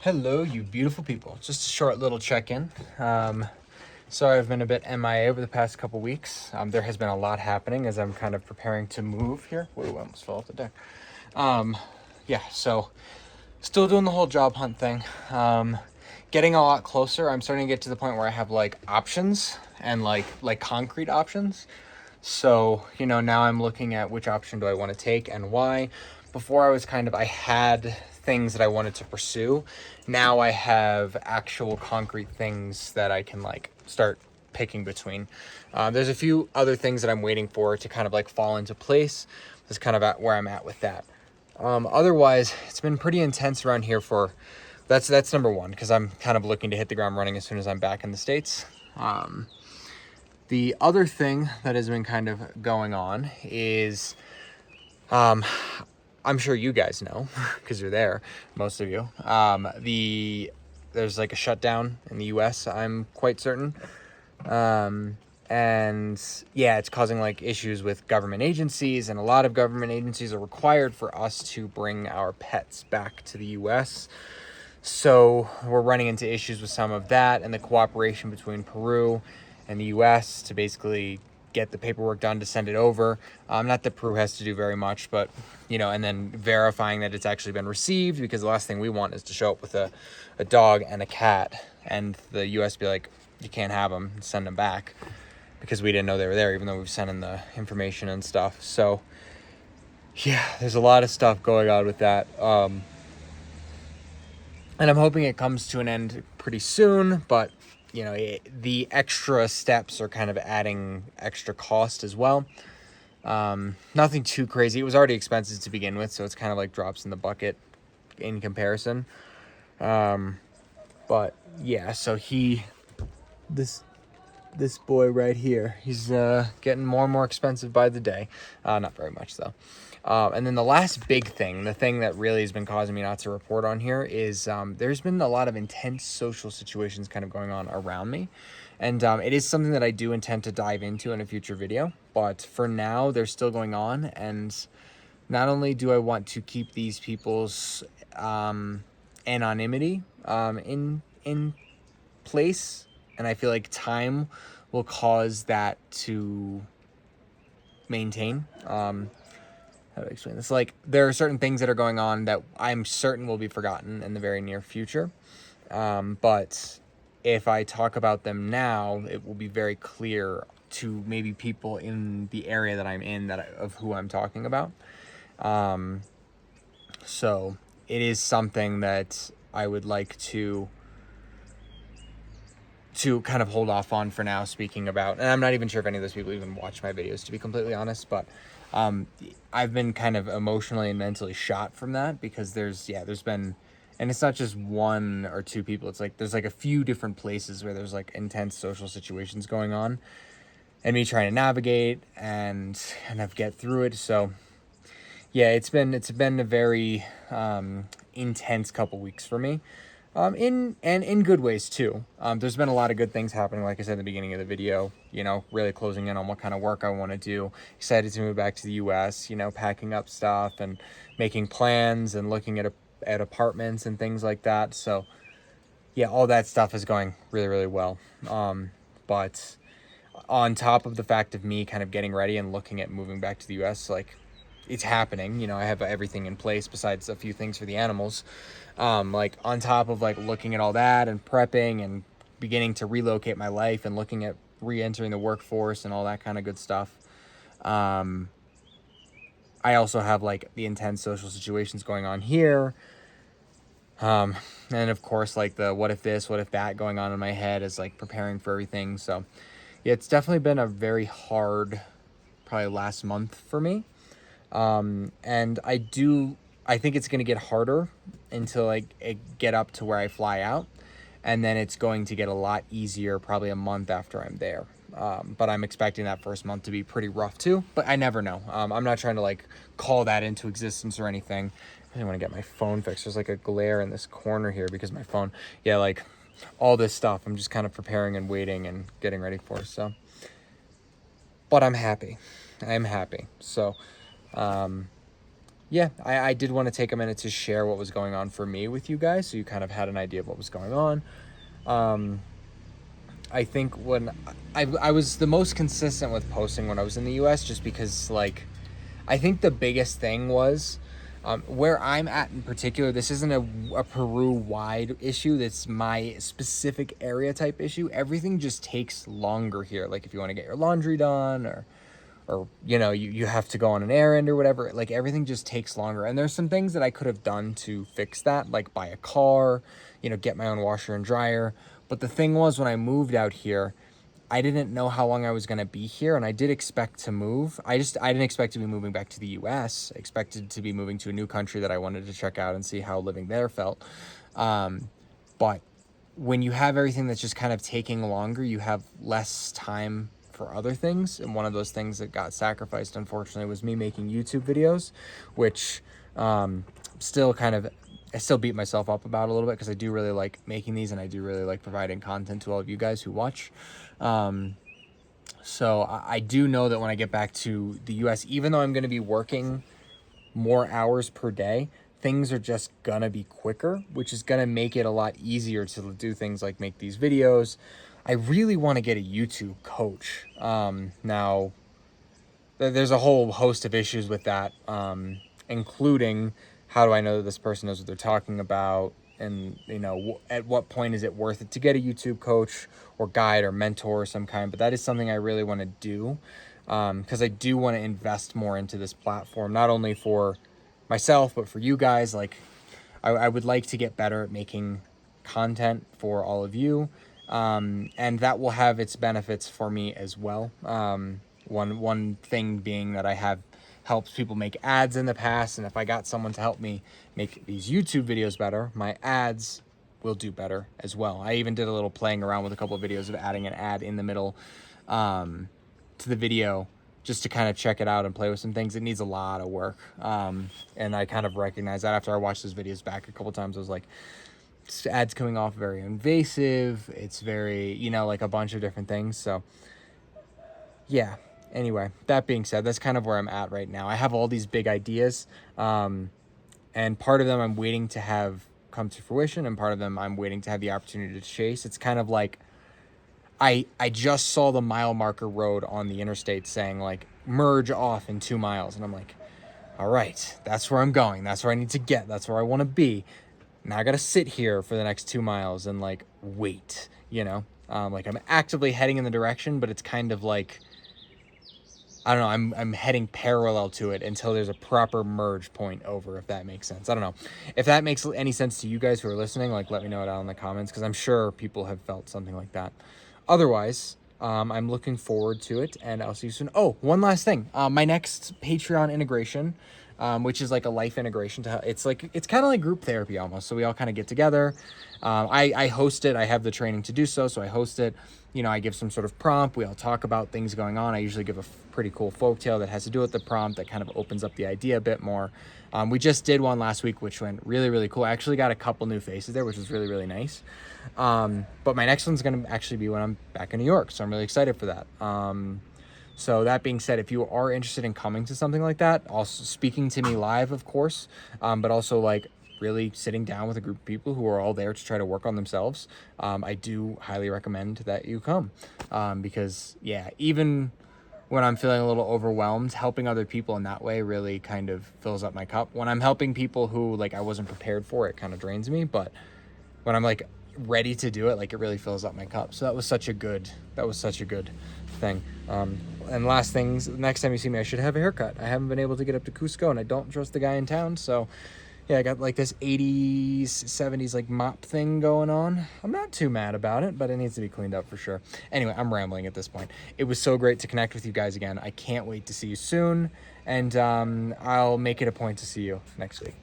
Hello, you beautiful people. Just a short little check-in. Sorry I've been a bit MIA over the past couple weeks. There has been a lot happening as I'm kind of preparing to move here. Whoa, I almost fell off the deck. Yeah, so still doing the whole job hunt thing. Getting a lot closer. I'm starting to get to the point where I have like options and like concrete options. So, now I'm looking at which option do I want to take and why. Before I had things that I wanted to pursue. Now I have actual concrete things that I can like start picking between. There's a few other things that I'm waiting for to kind of like fall into place. That's kind of at where I'm at with that. Otherwise, it's been pretty intense around here that's number one, because I'm kind of looking to hit the ground running as soon as I'm back in the States. The other thing that has been kind of going on is, I'm sure you guys know, because you're there, most of you, there's like a shutdown in the US, I'm quite certain. And yeah, it's causing like issues with government agencies, and a lot of government agencies are required for us to bring our pets back to the US. So we're running into issues with some of that and the cooperation between Peru and the US to basically get the paperwork done to send it over. Not that Peru has to do very much, but, and then verifying that it's actually been received, because the last thing we want is to show up with a dog and a cat and the US be like, you can't have them, and send them back, because we didn't know they were there, even though we've sent in the information and stuff. So yeah, there's a lot of stuff going on with that. And I'm hoping it comes to an end pretty soon, but, the extra steps are kind of adding extra cost as well. Nothing too crazy. It was already expensive to begin with, so it's kind of like drops in the bucket in comparison. But yeah, so this boy right here, he's getting more and more expensive by the day. Not very much though. And then the last big thing, the thing that really has been causing me not to report on here is there's been a lot of intense social situations kind of going on around me. And it is something that I do intend to dive into in a future video. But for now, they're still going on. And not only do I want to keep these people's anonymity in place, and I feel like time will cause that to maintain. How do I explain this? Like, there are certain things that are going on that I'm certain will be forgotten in the very near future. But if I talk about them now, it will be very clear to maybe people in the area that I'm in of who I'm talking about. So it is something that I would like to kind of hold off on for now speaking about. And I'm not even sure if any of those people even watch my videos, to be completely honest, but I've been kind of emotionally and mentally shot from that, because there's been, and it's not just one or two people, it's like there's like a few different places where there's like intense social situations going on, and me trying to navigate and kind of get through it. So yeah, it's been a very intense couple weeks for me. In good ways too. There's been a lot of good things happening, like I said in the beginning of the video, really closing in on what kind of work I want to do. Excited to move back to the US, packing up stuff and making plans and looking at apartments and things like that. So yeah, all that stuff is going really, really well. But on top of the fact of me kind of getting ready and looking at moving back to the US, like, it's happening. I have everything in place besides a few things for the animals. Like, on top of like looking at all that and prepping and beginning to relocate my life and looking at re-entering the workforce and all that kind of good stuff. I also have like the intense social situations going on here. And of course, like the what if this, what if that going on in my head is like preparing for everything. So yeah, it's definitely been a very hard, probably last month for me. And I think it's going to get harder until I get up to where I fly out. And then it's going to get a lot easier probably a month after I'm there. But I'm expecting that first month to be pretty rough too, but I never know. I'm not trying to like call that into existence or anything. I didn't want to get my phone fixed. There's like a glare in this corner here because my phone, yeah, like all this stuff, I'm just kind of preparing and waiting and getting ready for. So, but I'm happy. I'm happy. So, yeah, I did want to take a minute to share what was going on for me with you guys, so you kind of had an idea of what was going on. I think when I was the most consistent with posting when I was in the US, just because, like, I think the biggest thing was where I'm at in particular. This isn't a Peru-wide issue. That's my specific area type issue. Everything just takes longer here. Like if you want to get your laundry done, or you know, you have to go on an errand or whatever, like everything just takes longer. And there's some things that I could have done to fix that, like buy a car, you know, get my own washer and dryer. But the thing was, when I moved out here, I didn't know how long I was going to be here, and I did expect to move. I didn't expect to be moving back to the US. I expected to be moving to a new country that I wanted to check out and see how living there felt. But when you have everything that's just kind of taking longer, you have less time for other things. And one of those things that got sacrificed, unfortunately, was me making YouTube videos, which still kind of, I still beat myself up about a little bit, because I do really like making these, and I do really like providing content to all of you guys who watch. So I do know that when I get back to the US, even though I'm going to be working more hours per day, things are just going to be quicker, which is going to make it a lot easier to do things like make these videos. I really want to get a YouTube coach. Now, there's a whole host of issues with that, including how do I know that this person knows what they're talking about? And, you know, at what point is it worth it to get a YouTube coach or guide or mentor of some kind? But that is something I really want to do, because I do want to invest more into this platform, not only for myself, but for you guys. Like, I would like to get better at making content for all of you, and that will have its benefits for me as well. One thing being that I have helped people make ads in the past, and if I got someone to help me make these YouTube videos better, my ads will do better as well. I even did a little playing around with a couple of videos of adding an ad in the middle to the video, just to kind of check it out and play with some things. It needs a lot of work, and I kind of recognized that after I watched those videos back a couple times. I was like, this ad's coming off very invasive. It's very, you know, like a bunch of different things. So yeah. Anyway, that being said, that's kind of where I'm at right now. I have all these big ideas, and part of them I'm waiting to have come to fruition, and part of them I'm waiting to have the opportunity to chase. It's kind of like I just saw the mile marker road on the interstate saying, like, merge off in 2 miles. And I'm like, all right, that's where I'm going. That's where I need to get. That's where I want to be. Now I got to sit here for the next 2 miles and, like, wait, you know? Like, I'm actively heading in the direction, but it's kind of like, I don't know, I'm heading parallel to it until there's a proper merge point over, if that makes sense. I don't know. If that makes any sense to you guys who are listening, like, let me know it out in the comments, because I'm sure people have felt something like that. Otherwise, I'm looking forward to it, and I'll see you soon. Oh, one last thing. My next Patreon integration, which is like a life integration, it's kind of like group therapy almost. So we all kind of get together. I host it. I have the training to do so. So I host it. You know, I give some sort of prompt. We all talk about things going on. I usually give a pretty cool folktale that has to do with the prompt, that kind of opens up the idea a bit more. We just did one last week, which went really, really cool. I actually got a couple new faces there, which was really, really nice. But my next one's going to actually be when I'm back in New York. So I'm really excited for that. So that being said, if you are interested in coming to something like that, also speaking to me live, of course, but also like really sitting down with a group of people who are all there to try to work on themselves, I do highly recommend that you come, because yeah, even when I'm feeling a little overwhelmed, helping other people in that way really kind of fills up my cup. When I'm helping people who, like, I wasn't prepared for, it kind of drains me, but when I'm like ready to do it, like, it really fills up my cup. So that was such a good thing. And last things, next time you see me, I should have a haircut. I haven't been able to get up to Cusco, and I don't trust the guy in town, so yeah, I got like this 80s, 70s like mop thing going on. I'm not too mad about it, but it needs to be cleaned up for sure. Anyway, I'm rambling at this point. It was so great to connect with you guys again. I can't wait to see you soon, and I'll make it a point to see you next week.